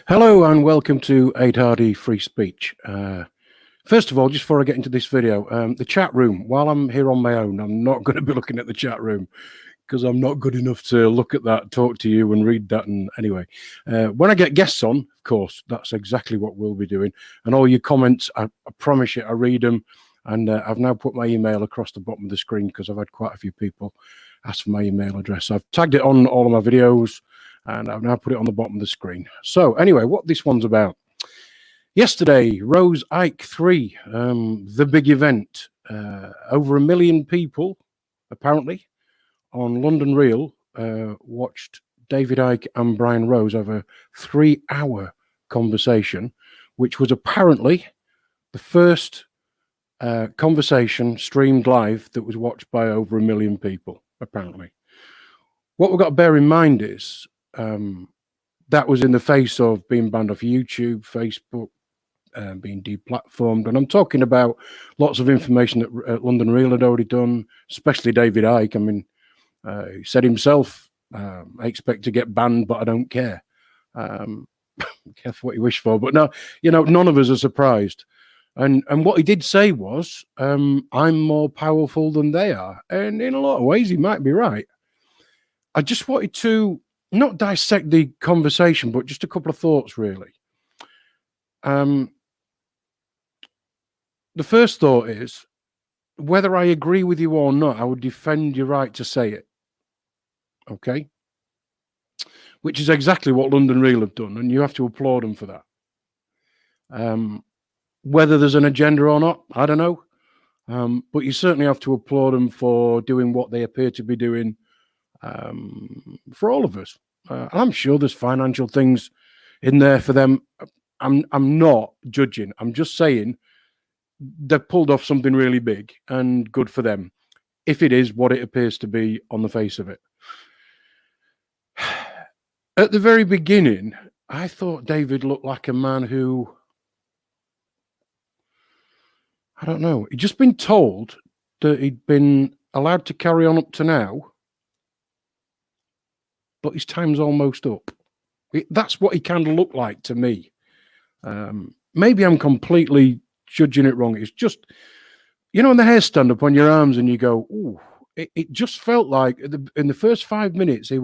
Hello and welcome to adehardy Free Speech. First of all, just before I get into this video, the chat room, while I'm here on my own, I'm not going to be looking at the chat room because I'm not good enough to look at that, talk to you and read that. And anyway, when I get guests on, of course, that's exactly what we'll be doing. And all your comments, I promise you, I read them. And I've now put my email across the bottom of the screen because I've had quite a few people ask for my email address. So I've tagged it on all of my videos and I've now put it on the bottom of the screen. So anyway, what this one's about. Yesterday, Rose Icke 3, the big event. Over 1 million people, apparently, on London Real watched David Icke and Brian Rose have a 3-hour conversation, which was apparently the first conversation streamed live that was watched by over 1 million people, apparently. What we've got to bear in mind is that was in the face of being banned off YouTube, Facebook, being deplatformed. And I'm talking about lots of information that London Real had already done, especially David Icke. I mean, he said himself, I expect to get banned, but I don't care. Careful what you wish for. But no, you know, none of us are surprised. And what he did say was, I'm more powerful than they are. And in a lot of ways, he might be right. I just wanted to not dissect the conversation, but just a couple of thoughts, really. The first thought is, whether I agree with you or not, I would defend your right to say it. Okay? Which is exactly what London Real have done, and you have to applaud them for that. Whether there's an agenda or not, I don't know. But you certainly have to applaud them for doing what they appear to be doing for all of us. I'm sure there's financial things in there for them. I'm not judging. I'm just saying they've pulled off something really big and good for them, if it is what it appears to be on the face of it. At the very beginning, I thought David looked like a man who, I don't know, he'd just been told that he'd been allowed to carry on up to now, but his time's almost up. That's what he kind of looked like to me. Maybe I'm completely judging it wrong. It's just, you know, when the hairs stand up on your arms and you go, ooh, it just felt like in the first 5 minutes, he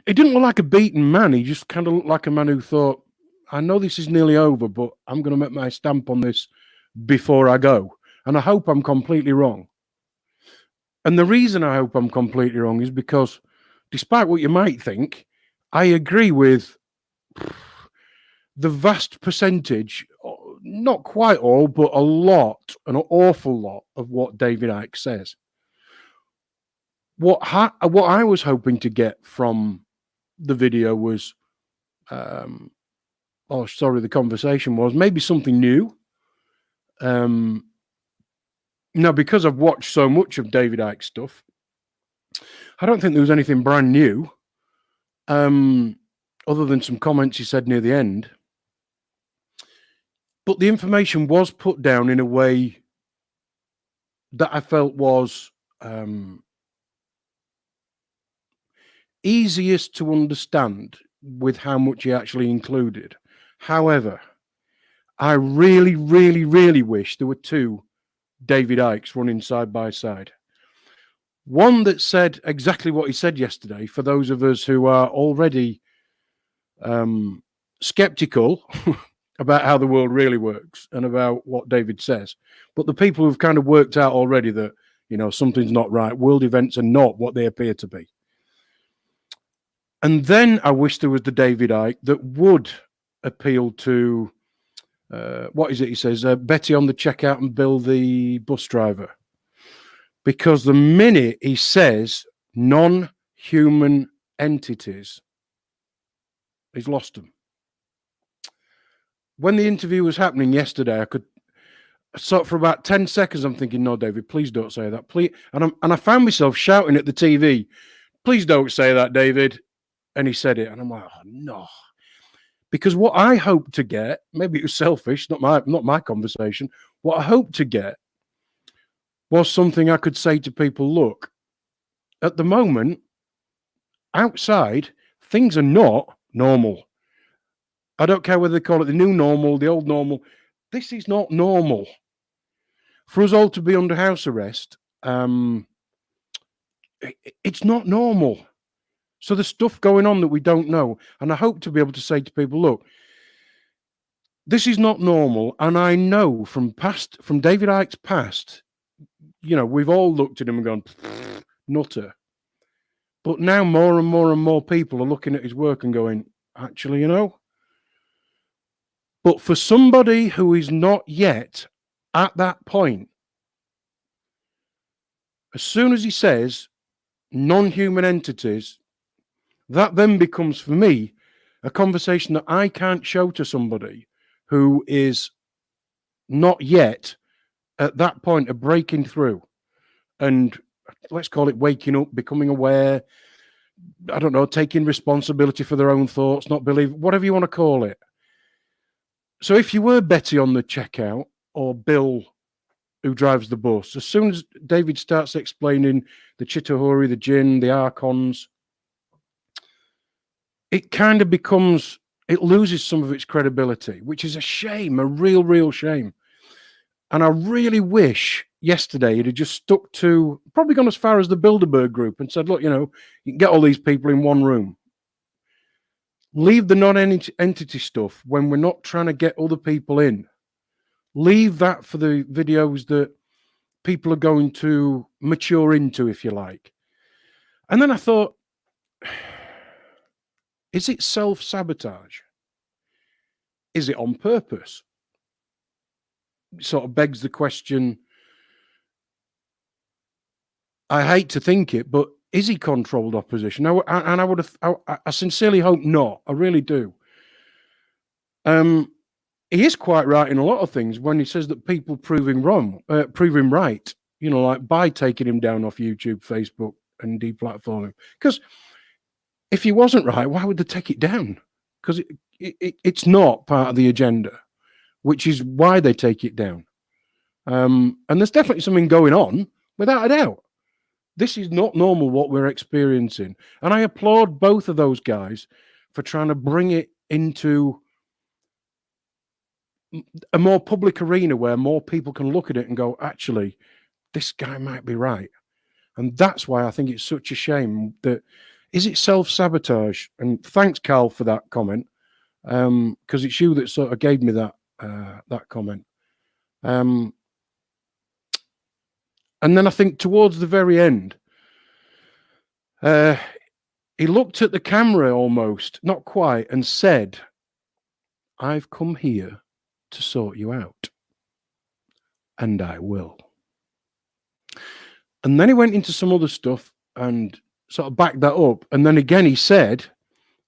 didn't look like a beaten man. He just kind of looked like a man who thought, I know this is nearly over, but I'm going to make my stamp on this before I go. And I hope I'm completely wrong. And the reason I hope I'm completely wrong is because, despite what you might think, I agree with the vast percentage, not quite all, but a lot, an awful lot of what David Icke says. What I was hoping to get from the video was, the conversation was maybe something new. Now, because I've watched so much of David Icke's stuff, I don't think there was anything brand new, other than some comments he said near the end. But the information was put down in a way that I felt was easiest to understand with how much he actually included. However, I really, really, really wish there were two David Ickes running side by side. One that said exactly what he said yesterday, for those of us who are already skeptical about how the world really works and about what David says. But the people who've kind of worked out already that, you know, something's not right. World events are not what they appear to be. And then I wish there was the David Icke that would appeal to, what is it he says, Betty on the checkout and Bill the bus driver. Because the minute he says non-human entities, he's lost them. When the interview was happening yesterday, I could, so for about 10 seconds, I'm thinking, no, David, please don't say that. Please. And I found myself shouting at the TV, please don't say that, David. And he said it. And I'm like, oh, no. Because what I hope to get, maybe it was selfish, not my conversation. What I hoped to get was something I could say to people, look, at the moment, outside, things are not normal. I don't care whether they call it the new normal, the old normal. This is not normal. For us all to be under house arrest, it's not normal. So there's stuff going on that we don't know. And I hope to be able to say to people, look, this is not normal. And I know from David Icke's past, we've all looked at him and gone, nutter. But now more and more and more people are looking at his work and going, actually, But for somebody who is not yet at that point, as soon as he says non-human entities, that then becomes, for me, a conversation that I can't show to somebody who is not yet at that point of breaking through and, let's call it, waking up, becoming aware, I don't know, taking responsibility for their own thoughts, not believe, whatever you want to call it. So if you were Betty on the checkout or Bill who drives the bus, as soon as David starts explaining the Chitahuri, the Jinn, the Archons, it kind of becomes, it loses some of its credibility, which is a shame, a real, real shame. And I really wish yesterday he'd have just stuck to, probably gone as far as the Bilderberg group and said, look, you can get all these people in one room. Leave the non-entity stuff when we're not trying to get other people in. Leave that for the videos that people are going to mature into, if you like. And then I thought, is it self-sabotage? Is it on purpose? It sort of begs the question. I hate to think it, but is he controlled opposition? I sincerely hope not. I really do. He is quite right in a lot of things when he says that people prove him right, like by taking him down off YouTube, Facebook, and deplatforming. Because if he wasn't right, why would they take it down? Because it's not part of the agenda, which is why they take it down. And there's definitely something going on, without a doubt. This is not normal what we're experiencing. And I applaud both of those guys for trying to bring it into a more public arena where more people can look at it and go, actually, this guy might be right. And that's why I think it's such a shame that, is it self-sabotage? And thanks, Carl, for that comment, because it's you that sort of gave me that comment. And then I think towards the very end, he looked at the camera almost, not quite, and said, I've come here to sort you out. And I will. And then he went into some other stuff and sort of backed that up. And then again he said,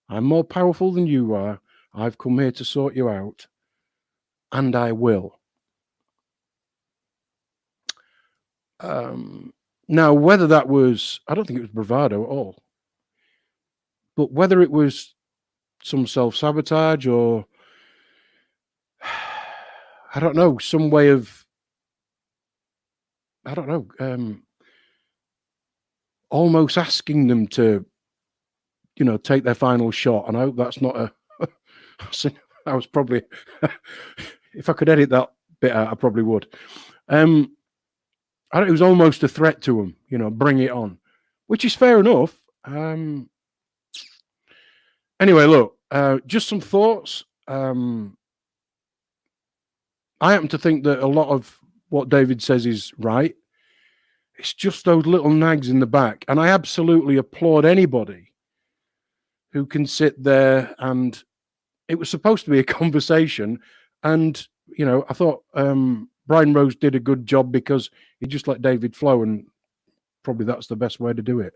I'm more powerful than you are. I've come here to sort you out. And I will. Now, whether that was, I don't think it was bravado at all, but whether it was some self-sabotage or, I don't know, some way of, I don't know, almost asking them to, take their final shot. And I hope that's not I was probably, if I could edit that bit out, I probably would. It was almost a threat to him, bring it on, which is fair enough. Anyway, look, just some thoughts. I happen to think that a lot of what David says is right. It's just those little nags in the back. And I absolutely applaud anybody who can sit there, and it was supposed to be a conversation. And, I thought Brian Rose did a good job because he just let David flow, and probably that's the best way to do it.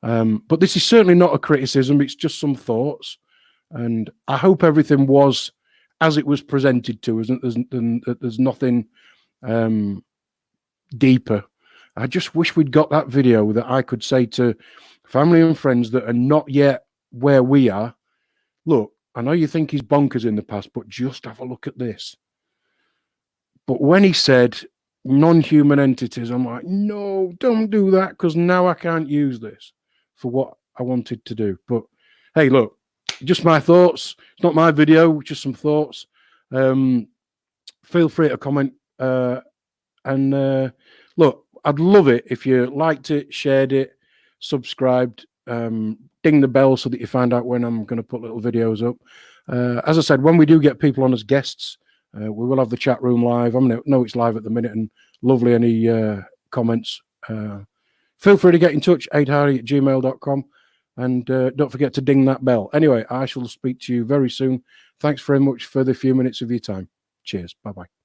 But this is certainly not a criticism. It's just some thoughts. And I hope everything was as it was presented to us, and there's nothing deeper. I just wish we'd got that video that I could say to family and friends that are not yet where we are, look, I know you think he's bonkers in the past, but just have a look at this. But when he said non-human entities, I'm like, no, don't do that, because now I can't use this for what I wanted to do. But hey, look, just my thoughts. It's not my video, just some thoughts. Feel free to comment. And look, I'd love it if you liked it, shared it, subscribed, ding the bell so that you find out when I'm going to put little videos up. As I said, when we do get people on as guests, we will have the chat room live. I know it's live at the minute, and lovely any comments. Feel free to get in touch, adehardy@gmail.com, and don't forget to ding that bell. Anyway, I shall speak to you very soon. Thanks very much for the few minutes of your time. Cheers. Bye-bye.